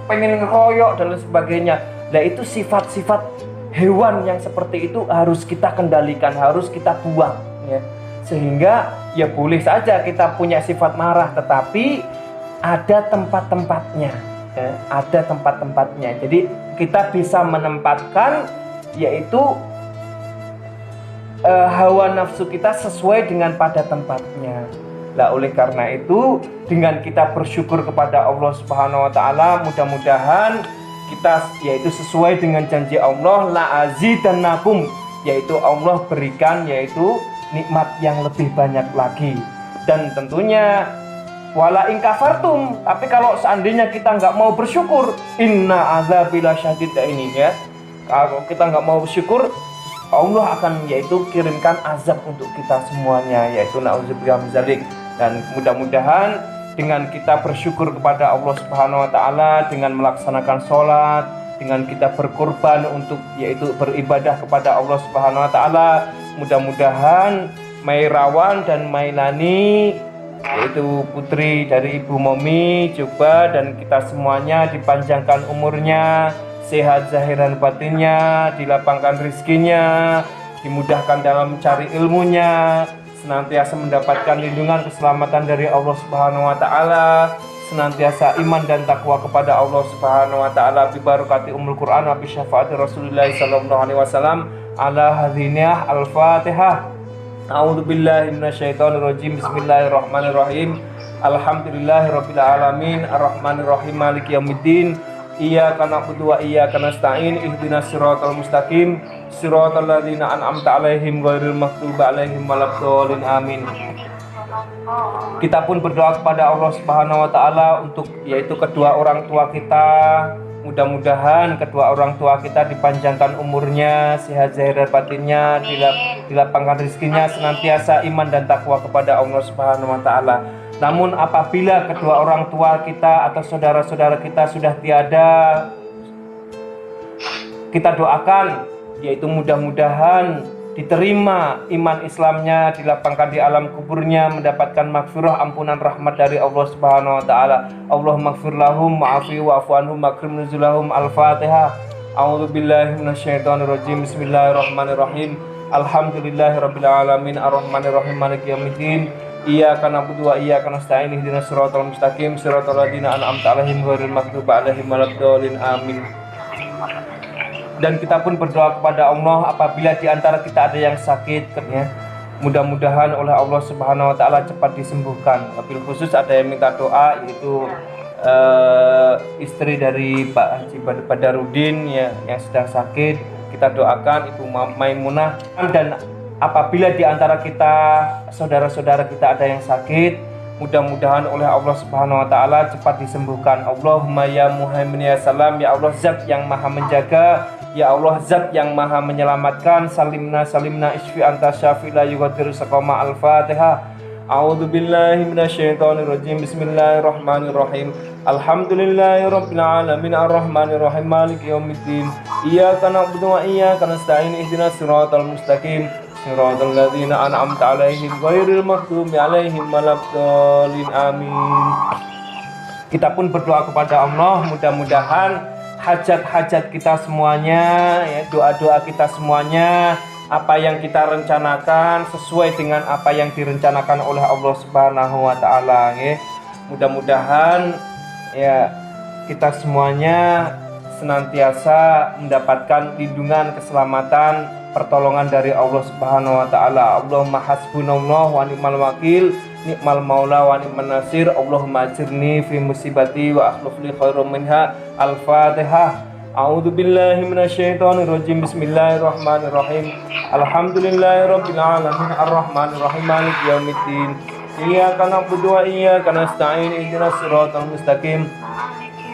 pengen ngeroyok dan lain sebagainya. Nah itu sifat-sifat hewan yang seperti itu harus kita kendalikan, harus kita buang, ya. Sehingga ya boleh saja kita punya sifat marah, tetapi ada tempat-tempatnya, ya. Ada tempat-tempatnya. Jadi kita bisa menempatkan yaitu hawa nafsu kita sesuai dengan pada tempatnya. Nah oleh karena itu, dengan kita bersyukur kepada Allah Subhanahu wa taala, mudah-mudahan kita yaitu sesuai dengan janji Allah, la azidannakum, yaitu Allah berikan yaitu nikmat yang lebih banyak lagi. Dan tentunya wala in kafartum, tapi kalau seandainya kita nggak mau bersyukur, inna azabi lasyadid, ini ya. Kalau kita nggak mau bersyukur, Allah akan yaitu kirimkan azab untuk kita semuanya, yaitu na'udzubillah min dzalik. Dan mudah-mudahan dengan kita bersyukur kepada Allah Subhanahu wa taala, dengan melaksanakan sholat, dengan kita berkorban untuk yaitu beribadah kepada Allah Subhanahu wa taala, mudah-mudahan Mairawan dan Mailani yaitu putri dari Ibu Momi coba dan kita semuanya dipanjangkan umurnya, sehat zahiran batinnya, dilapangkan rizkinya, dimudahkan dalam mencari ilmunya, senantiasa mendapatkan lindungan keselamatan dari Allah Subhanahu wa taala, senantiasa iman dan takwa kepada Allah Subhanahu wa taala, bi barakati Ummul Quran wa bi syafaati Rasulillah sallallahu alaihi wasallam. Ala hadzinah al-Fatihah. A'udzubillahi minasyaitonir rajim. Bismillahirrahmanirrahim. Alhamdulillahirabbil alamin, arrahmanirrahim, maliki yaumiddin. Iyyaka na'budu wa iyyaka nasta'in. Ihdinas siratal mustaqim, siratal ladzina an'amta 'alaihim ghairil maghdubi 'alaihim waladdallin. Amin. Kita pun berdoa kepada Allah Subhanahu wa taala untuk yaitu kedua orang tua kita. Mudah-mudahan kedua orang tua kita dipanjangkan umurnya, sehat zahir batinnya, dilapangkan rezekinya, senantiasa iman dan takwa kepada Allah Subhanahu wa taala. Namun apabila kedua orang tua kita atau saudara-saudara kita sudah tiada, kita doakan yaitu mudah-mudahan diterima iman Islamnya, dilapangkan di alam kuburnya, mendapatkan maghfirah, ampunan rahmat dari Allah Subhanahu wa taala. Allahumma ighfir lahum wa'afi wa'fu anhum makrim nuzulahum. Al-Fatihah. A'udzubillahi minasyaitonir rajim. Bismillahirrahmanirrahim. Alhamdulillahirabbil alamin, arrahmanirrahim, maliki yaumiddin. Iyyaka na'budu wa iyyaka nasta'in. Ihdinas siratal mustaqim, siratal ladzina an'amta 'alaihim ghairil maghdubi 'alaihim waladdallin. Amin. Dan kita pun berdoa kepada Allah apabila di antara kita ada yang sakit, ya, mudah-mudahan oleh Allah Subhanahu wa taala cepat disembuhkan. Wabil khusus ada yang minta doa, yaitu istri dari Pak Haji Badarudin ya, yang sedang sakit. Kita doakan Ibu Maimunah. Dan apabila di antara kita, saudara-saudara kita ada yang sakit, mudah-mudahan oleh Allah Subhanahu wa taala cepat disembuhkan. Allahumma ya muhaimin ya salam, ya Allah zat yang maha menjaga, ya Allah zat yang maha menyelamatkan. Salimna salimna isfi anta syafi la yughadiru saqama. Al-Fatihah. A'udzu billahi minasyaitonir rajim. Bismillahirrahmanirrahim. Alhamdulillahirabbil alamin arrahmanir rahim maliki yaumiddin. Iyyaka na'budu wa iyyaka nasta'in. Ihdinas siratal mustaqim. Siratal ladzina an'amta 'alaihim ghairil maghdubi 'alaihim waladdallin. Amin. Kita pun berdoa kepada Allah, mudah-mudahan hajat-hajat kita semuanya, ya, doa-doa kita semuanya, apa yang kita rencanakan sesuai dengan apa yang direncanakan oleh Allah Subhanahu wa taala, ya. Mudah-mudahan ya kita semuanya senantiasa mendapatkan lindungan, keselamatan, pertolongan dari Allah Subhanahu wa taala. Allahumma hasbunallah wa ni'mal wakil, ni'mal maula wa ni'man nasir. Allahumma ajirni fi musibati wa akhlif li khairum minha. Al-Fatihah. A'udzu billahi minasyaitonir rajim. Bismillahirrahmanirrahim. Alhamdulillahirabbil alamin arrahmanir rahim maliki yaumiddin. Iyyaka na'budu wa iyyaka nasta'in. Ihdinas siratal mustaqim.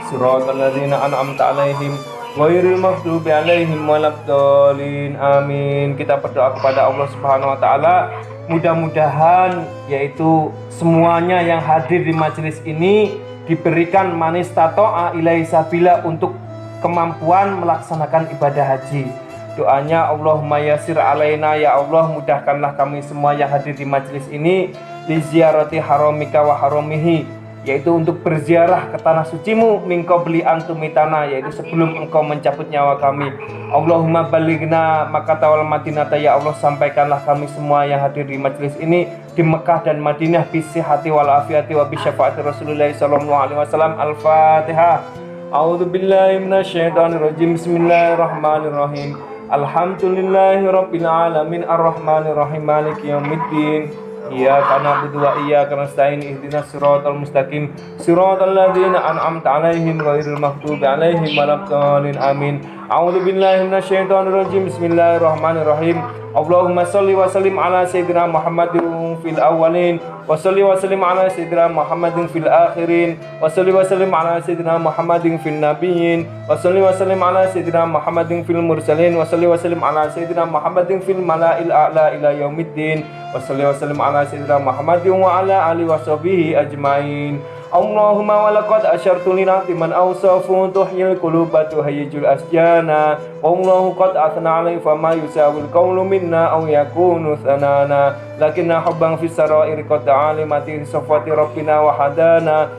Siratal ladzina an'amta 'alaihim ghairil maghdubi 'alaihim waladdallin. Amin. Kita berdoa kepada Allah Subhanahu wa taala, mudah-mudahan yaitu semuanya yang hadir di majelis ini diberikan manis tato'a ilaihi sabila untuk kemampuan melaksanakan ibadah haji. Doanya Allahumma yasir alaina, ya Allah mudahkanlah kami semua yang hadir di majelis ini li ziyarati haramika wa haramihi, yaitu untuk berziarah ke tanah sucimu min qabli an tumitana, yaitu sebelum engkau mencabut nyawa kami. Allahumma balighna Makkah wal Madinah, ya Allah sampaikanlah kami semua yang hadir di majelis ini di Mekah dan Madinah bisihati wal afiati wa bi syafaati Rasulullah sallallahu alaihi wasallam. Al-Fatihah. A'udzu billahi minasyaitonir rajim. Bismillahirrahmanirrahim. Alhamdulillahirabbil alamin arrahmanir rahim maliki yaumiddin. Iyyaka na'budu wa iyyaka nasta'in. Ihdinas siratal mustaqim. Siratal ladzina an'amta 'alaihim ghairil maghdubi 'alaihim waladdallin. Amin. A'udzu billahi minasyaitonir rajim. Bismillahirrahmanirrahim. Allahumma shalli wa sallim ala sayyidina Muhammadin fil awwalin wa shalli wa sallim ala sayyidina Muhammadin fil akhirin wa shalli wa sallim ala sayyidina Muhammadin fil nabiyyin wa shalli wa sallim ala sayyidina Muhammadin fil mursalin wa shalli wa sallim ala sayyidina Muhammadin fil mala'il a'la ila yaumiddin wa shalli wa sallim ala sayyidina Muhammadin wa ala alihi wa sahbihi ajmain. Allahumma walaqad asyartu linati man awsafu tuhyil quluba tuhayyijul asjana wallahu qad athna alaihi fama yusawil qawlu minna aw yakunu thanana lakinna hubban fis sarairi qad alimati safati rabbina wa hadana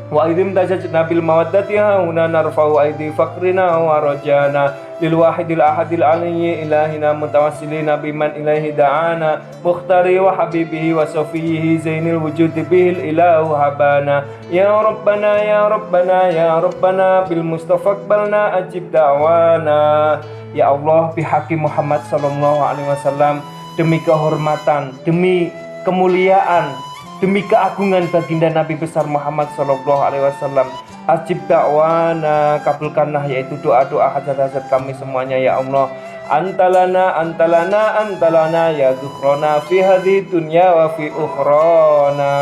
wa idim tajajna bil mawaddati hauna narfa'u aidi faqrina wa rajana lil wahidil ahadil aliyyi ilahina mutawassilina biman ilaihi da'ana mukhtari wa habibihi wa safiyihi zainil wujudi bihil ilahu habana ya rabbana ya rabbana ya rabbana bil mustafa aqbalna ajib da'wana. Ya Allah, bihaqi Muhammad sallallahu alaihi wasallam, demi kehormatan, demi kemuliaan, demi keagungan baginda Nabi besar Muhammad sallallahu alaihi wasallam, ajib da'wana, kabulkanlah yaitu doa-doa hajat-hajat kami semuanya ya Allah. Antalana antalana antalana ya dzukhrona fi hadhi dunya wa fi ukhrona.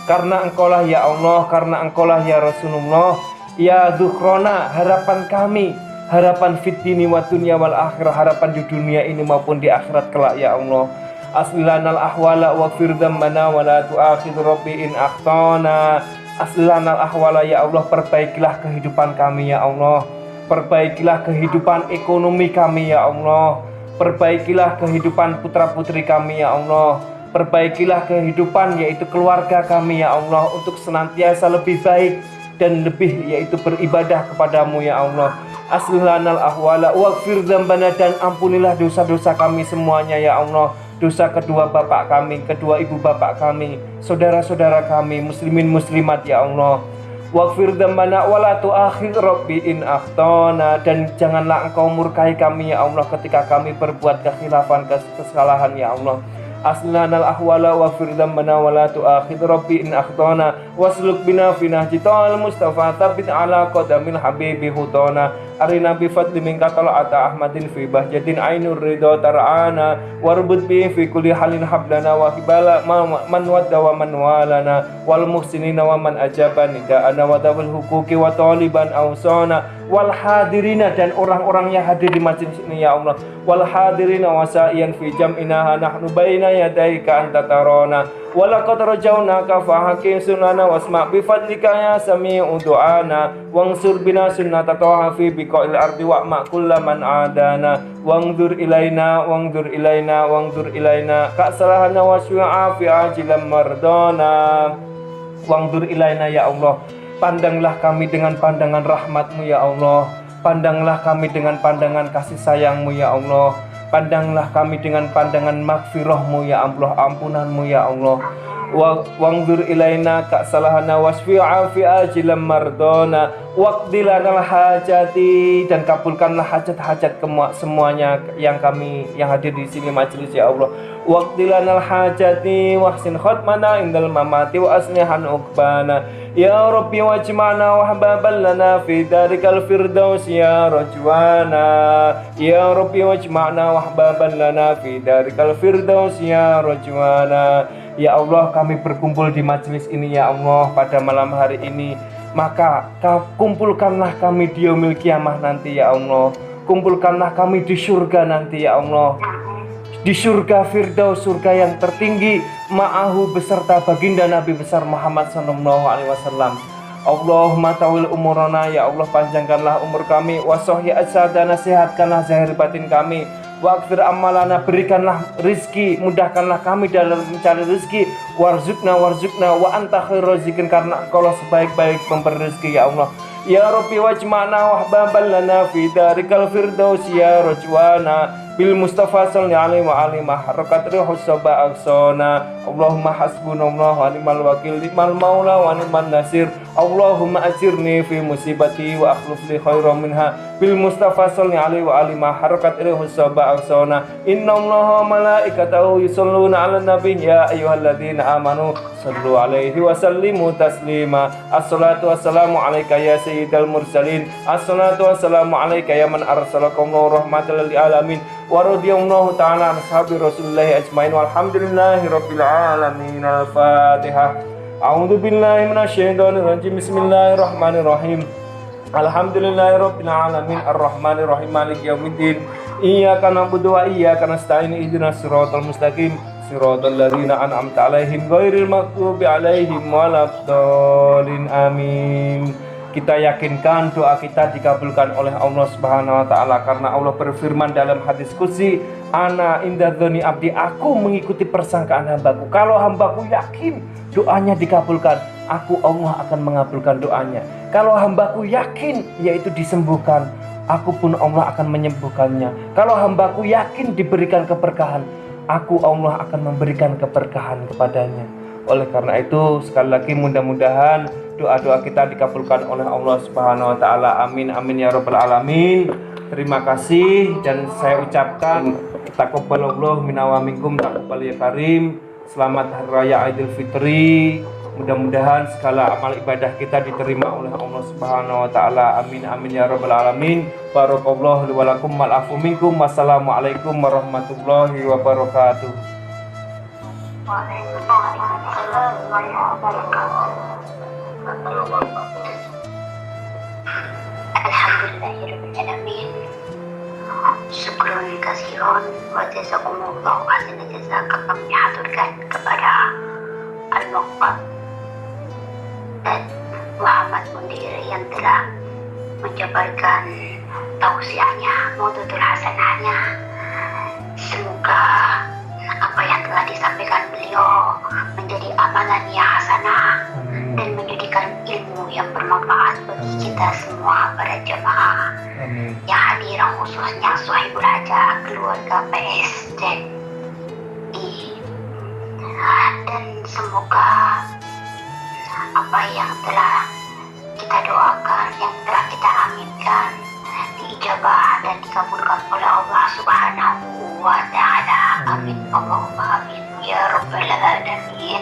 Karena engkaulah ya Allah, karena engkaulah ya Rasulullah, ya dzukhrona, harapan kami, harapan fid dini wa dunya wal akhirah, harapan di dunia ini maupun di akhirat kelak ya Allah. Aslanal ahwala waghfir dzambana wa la tu'akhidh rabbi in akhtana. Aslanal ahwala ya Allah, perbaikilah kehidupan kami ya Allah. Perbaikilah kehidupan ekonomi kami ya Allah. Perbaikilah kehidupan putra-putri kami ya Allah. Perbaikilah kehidupan yaitu keluarga kami ya Allah, untuk senantiasa lebih baik dan lebih yaitu beribadah kepadamu ya Allah. Aslanal ahwala waghfir dzambana, dan ampunilah dosa-dosa kami semuanya ya Allah. Dosa kedua bapak kami, kedua ibu bapak kami, saudara-saudara kami, muslimin muslimat ya Allah. waghfir dzambana wa la tu'akhidh rabbi in akhtana, dan janganlah engkau murkai kami ya Allah ketika kami berbuat kekhilafan, kesalahan ya Allah. Aslanal ahwala waghfir dzambana wa la tu'akhidh rabbi in akhtana wasluk bina fi nahjital mustafa tsabbit ala qadamil habibi hutana arina bi fadli minka tal'ata ahmadin fi bahjatin ainur ridha tar'ana warbud bi fi kulli halin hablana wa hibala man wadda wa man walana wal muhsinina wa man ajaba nida'ana wa dawil huquqi wa taliban awsana wal hadirina, dan orang-orang yang hadir di majelis ini ya Allah, wal hadirina wa sa'iyan fi jam'ina nahnu baina yadaika anta tarana wa laqad rajawnaka fa hakim sunana wasma' bi fadlika ya sami'u du'ana wansur bina sunnata taha fi biqa'il ardi wa ma kullaman adana wangdur ilaina wangdur ilaina wangdur ilaina ka'salahana wa syu'a fi ajilam mardana wangdur ilaina ya Allah, pandanglah kami dengan pandangan rahmat-Mu ya Allah, pandanglah kami dengan pandangan kasih sayang-Mu ya Allah, pandanglah kami dengan pandangan magfirah-Mu ya Allah, ampunan-Mu ya Allah. Wangdur ilaina ka'salahana wasfi'a fi ajilam mardona waqdilanal hajati, dan kabulkanlah hajat-hajat semuanya yang hadir di sini majelis ya Allah. Waqdilanal hajati wahsin khatmana indal mamati wa aslihan uqbana ya Rabbi wajma'na wahbaban lana fi darikal firdaus ya rajwana ya Rabbi wajma'na wahbaban lana fi darikal firdaus ya rajwana. Ya Allah, kami berkumpul di majelis ini ya Allah pada malam hari ini, maka kumpulkanlah kami di yaumil kiamah nanti ya Allah, kumpulkanlah kami di surga nanti ya Allah, di surga Firdaus, surga yang tertinggi, ma'ahu beserta baginda Nabi besar Muhammad SAW. Allahumma tawil umurana, ya Allah panjangkanlah umur kami, wasohi asadana, sehatkanlah zahir batin kami, waqfir amalana, berikanlah rizki, mudahkanlah kami dalam mencari rizki, warzukna wa anta khairur razikin, karena engkau sebaik-baik pemberi rizki ya Allah. Ya Rabbi wajma'na wahbaban lana fi darikal firdaus ya rajwana bil Mustafa sallallahu alaihi wa alihi harakat rihus saba aksona. Allahumma hasbunallahu wa ni'mal wakil, ni'mal maula wa ni'man nasir. Allahumma ajirni fi musibati wa akhlif li khairan minha bil Mustafa sallallahu alaihi wa alihi harakat rihus saba aksona. Innallaha malaikatahu yusholluna 'alan nabi ya ayyuhalladzina amanu sallu alaihi wa sallimu taslima. Assalatu wassalamu alayka ya sayyidal mursalin. Assalatu wassalamu alayka ya man arsalakallahu rahmatan lil alamin. Wa radhiyallahu ta'ala an ashabi Rasulillah ajmain walhamdulillahi rabbil alamin. Al-Fatihah. A'udzu billahi minasyaitonir rajim. Bismillahirrahmanirrahim. Alhamdulillahi rabbil alamin arrahmanir rahim maliki yaumiddin. Iyyaka na'budu wa iyyaka nasta'in ihdinas siratal mustaqim siratal ladzina an'amta 'alaihim ghairil maghdubi 'alaihim waladdallin. Amin. Kita yakinkan doa kita dikabulkan oleh Allah Subhanahu wa taala, karena Allah berfirman dalam hadis qudsi, ana inda dzoni abdi, aku mengikuti persangkaan hambaku. Kalau hambaku yakin doanya dikabulkan, aku Allah akan mengabulkan doanya. Kalau hambaku yakin yaitu disembuhkan, aku pun Allah akan menyembuhkannya. Kalau hambaku yakin diberikan keberkahan, aku Allah akan memberikan keberkahan kepadanya. Oleh karena itu sekali lagi mudah-mudahan doa-doa kita dikabulkan oleh Allah Subhanahu wa taala. Amin amin ya rabbal alamin. Terima kasih, dan saya ucapkan taqabbalallahu minna wa minkum taqabbal ya karim. Selamat hari raya Idul Fitri. Mudah-mudahan segala amal ibadah kita diterima oleh Allah Subhanahu wa taala. Amin amin ya rabbal alamin. Barakallahu li wa lakum wal afu minkum. Wassalamualaikum warahmatullahi wabarakatuh.
Waalaikumsalam warahmatullahi wabarakatuh. Alhamdulillahirabbil alamin. Syukron kasiron wa jazakumullahu khairan jazaa, kami haturkan kepada Al-Muqtab dan Muhammad Mundir yang telah menjabarkan tausiahnya, mudatul hasanahnya. Semoga apa yang telah disampaikan beliau menjadi amalan yang hasanah dan menjadikan ilmu yang bermanfaat bagi kita semua para jemaah yang hadir, khususnya Sohibul Hajah, keluarga PSZI, dan semoga apa yang telah kita doakan, yang telah kita aminkan, diijabah dan dikabulkan oleh Allah Subhanahu wa Ta'ala. Amin. Allahumma amin ya rabbal alamin.